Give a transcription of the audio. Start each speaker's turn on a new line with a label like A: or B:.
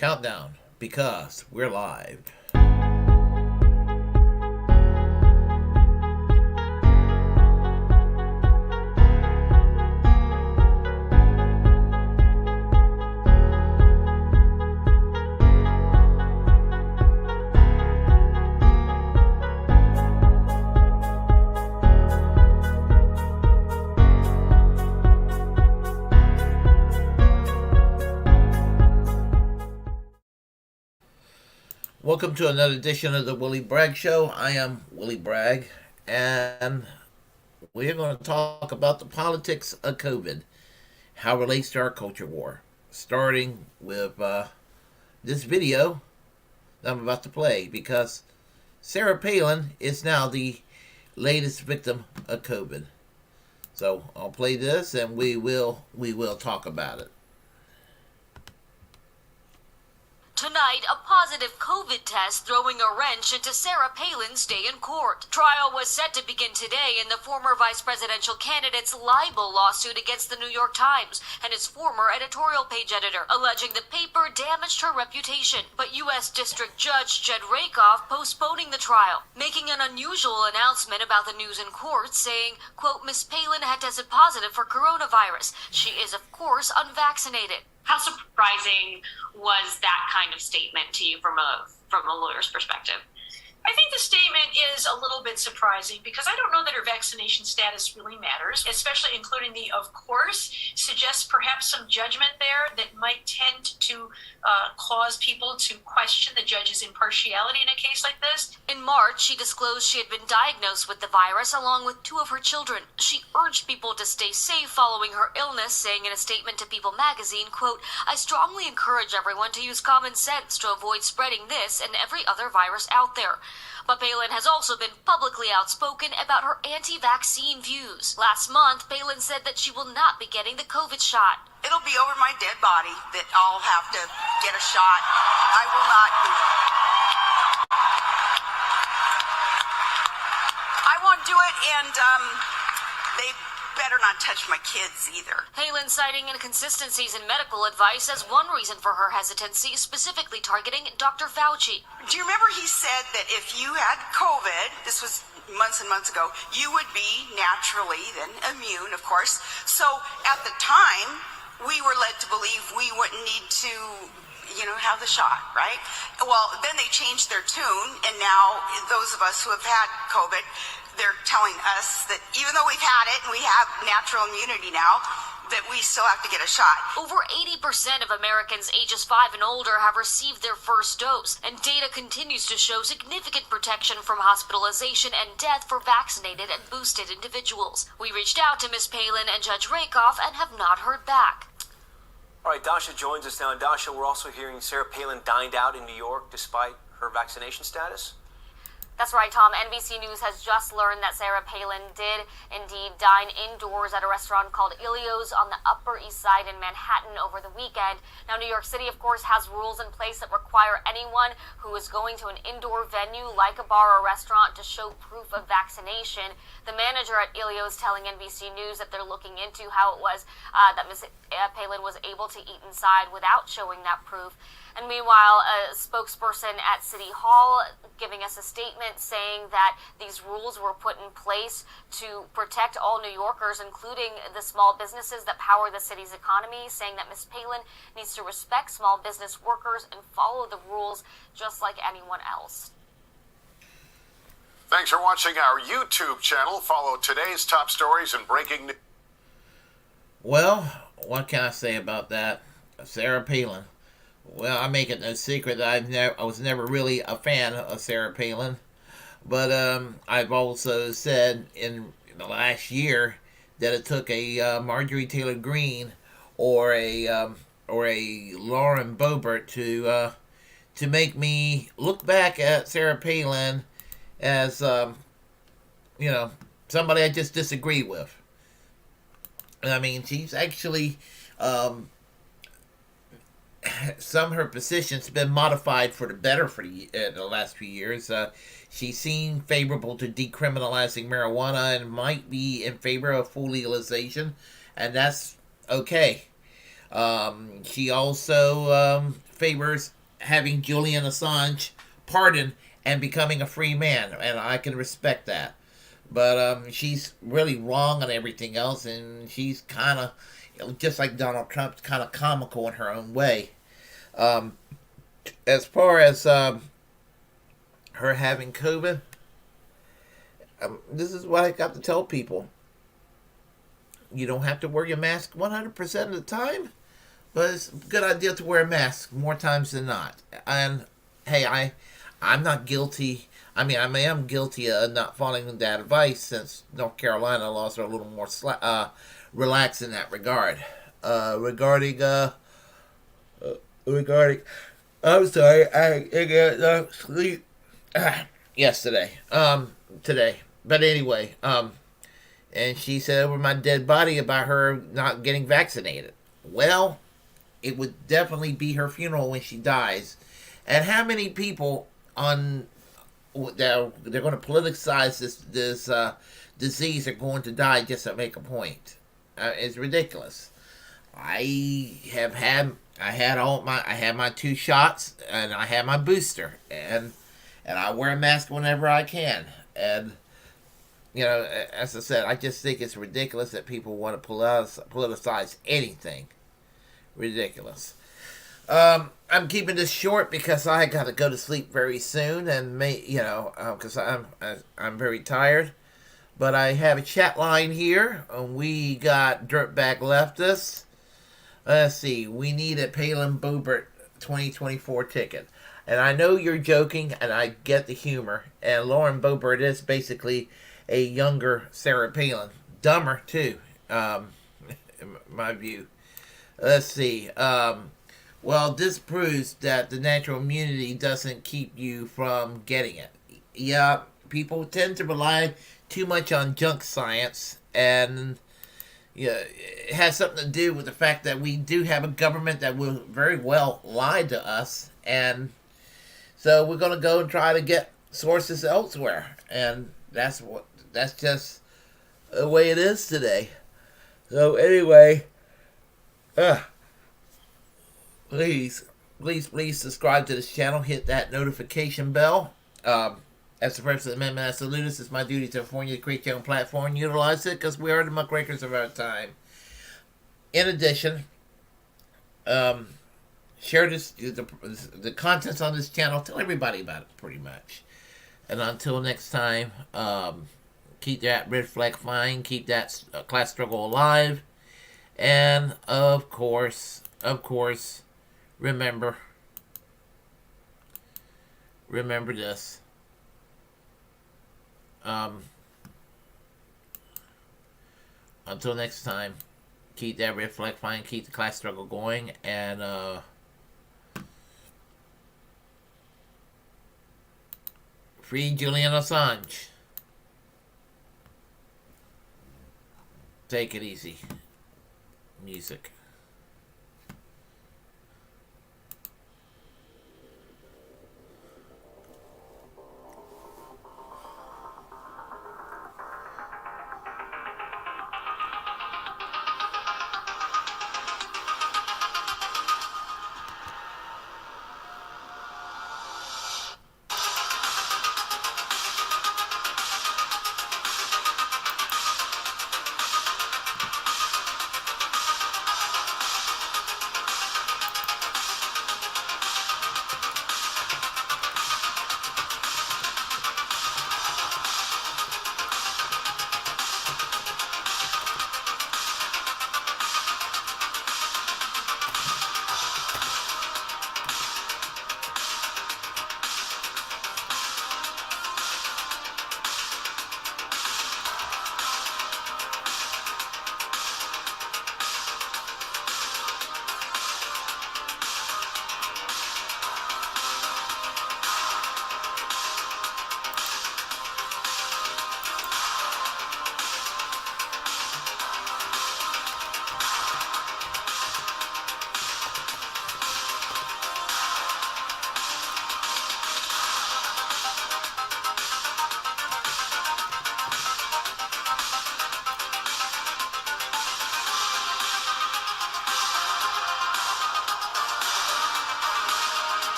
A: Countdown, because we're live. Welcome to another edition of the Willie Bragg Show. I am Willie Bragg, and we're going to talk about the politics of COVID, how it relates to our culture war, starting with this video that I'm about to play, because Sarah Palin is now the latest victim of COVID. So I'll play this, and we will talk about it.
B: Tonight, a positive COVID test throwing a wrench into Sarah Palin's day in court. Trial was set to begin today in the former vice presidential candidate's libel lawsuit against the New York Times and his former editorial page editor, alleging the paper damaged her reputation. But U.S. District Judge Jed Rakoff postponing the trial, making an unusual announcement about the news in court, saying, quote, Ms. Palin had tested positive for coronavirus. She is, of course, unvaccinated.
C: How surprising was that kind of statement to you from a lawyer's perspective?
D: I think the statement is a little bit surprising because I don't know that her vaccination status really matters, especially including the of course suggests perhaps some judgment there that might tend to cause people to question the judge's impartiality in a case like this.
B: In March, she disclosed she had been diagnosed with the virus along with two of her children. She urged people to stay safe following her illness, saying in a statement to People magazine, quote, I strongly encourage everyone to use common sense to avoid spreading this and every other virus out there. But Palin has also been publicly outspoken about her anti-vaccine views. Last month, Palin said that she will not be getting the COVID shot.
E: It'll be over my dead body that I'll have to get a shot. I will not do it. I won't do it, and they better not touch my kids either.
B: Palin citing inconsistencies in medical advice as one reason for her hesitancy, specifically targeting Dr. Fauci.
E: Do you remember he said that if you had COVID, this was months and months ago, you would be naturally then immune, of course. So at the time, we were led to believe we wouldn't need to have the shot, right? Well, then they changed their tune, and now those of us who have had COVID, they're telling us that even though we've had it and we have natural immunity now, that we still have to get a shot.
B: Over 80% of Americans ages 5 and older have received their first dose, and data continues to show significant protection from hospitalization and death for vaccinated and boosted individuals. We reached out to Ms. Palin and Judge Rakoff and have not heard back.
F: All right, Dasha joins us now. And Dasha, we're also hearing Sarah Palin dined out in New York despite her vaccination status.
G: That's right, Tom. NBC News has just learned that Sarah Palin did indeed dine indoors at a restaurant called Ilio's on the Upper East Side in Manhattan over the weekend. Now, New York City, of course, has rules in place that require anyone who is going to an indoor venue like a bar or restaurant to show proof of vaccination. The manager at Ilio's telling NBC News that they're looking into how it was that Ms. Palin was able to eat inside without showing that proof. And meanwhile, a spokesperson at City Hall giving us a statement saying that these rules were put in place to protect all New Yorkers, including the small businesses that power the city's economy, saying that Ms. Palin needs to respect small business workers and follow the rules just like anyone else.
H: Thanks for watching our YouTube channel. Follow today's top stories and breaking news.
A: Well, what can I say about that? Sarah Palin. Well, I make it no secret that I was never really a fan of Sarah Palin, but I've also said in the last year that it took a Marjorie Taylor Greene or a Lauren Boebert to make me look back at Sarah Palin as somebody I just disagree with. I mean, she's actually some of her positions have been modified for the better for the last few years. She seemed favorable to decriminalizing marijuana and might be in favor of full legalization, and that's okay. She also favors having Julian Assange pardoned and becoming a free man, and I can respect that. But she's really wrong on everything else, and she's kind of, just like Donald Trump, kind of comical in her own way. As far as her having COVID, this is what I got to tell people. You don't have to wear your mask 100% of the time, but it's a good idea to wear a mask more times than not. And hey, I'm not guilty. I mean, I am guilty of not following that advice, since North Carolina laws are a little more relaxed in that regard. Regarding, I'm sorry, I got sleep yesterday. Today. But anyway, and she said over my dead body about her not getting vaccinated. Well, it would definitely be her funeral when she dies. And how many people on they're going to politicize this disease are going to die just to make a point? It's ridiculous. I had my 2 shots, and I had my booster, and I wear a mask whenever I can. And as I said, I just think it's ridiculous that people want to politicize anything. Ridiculous. I'm keeping this short because I got to go to sleep very soon, and because I'm very tired. But I have a chat line here. We got Dirtbag Leftists. Let's see. We need a Palin Boebert 2024 ticket. And I know you're joking, and I get the humor. And Lauren Boebert is basically a younger Sarah Palin. Dumber, too, in my view. Let's see. Well, this proves that the natural immunity doesn't keep you from getting it. Yeah, people tend to rely too much on junk science, and it has something to do with the fact that we do have a government that will very well lie to us, and so we're going to go and try to get sources elsewhere, and that's just the way it is today. So anyway, please subscribe to this channel. Hit that notification bell. As the First Amendment, I salute us. It's my duty to inform you to create your own platform. Utilize it, because we are the muckrakers of our time. In addition, share the contents on this channel. Tell everybody about it, pretty much. And until next time, keep that red flag flying. Keep that class struggle alive. And, of course, remember this. Until next time, keep that red flag flying, keep the class struggle going, and free Julian Assange. Take it easy. Music.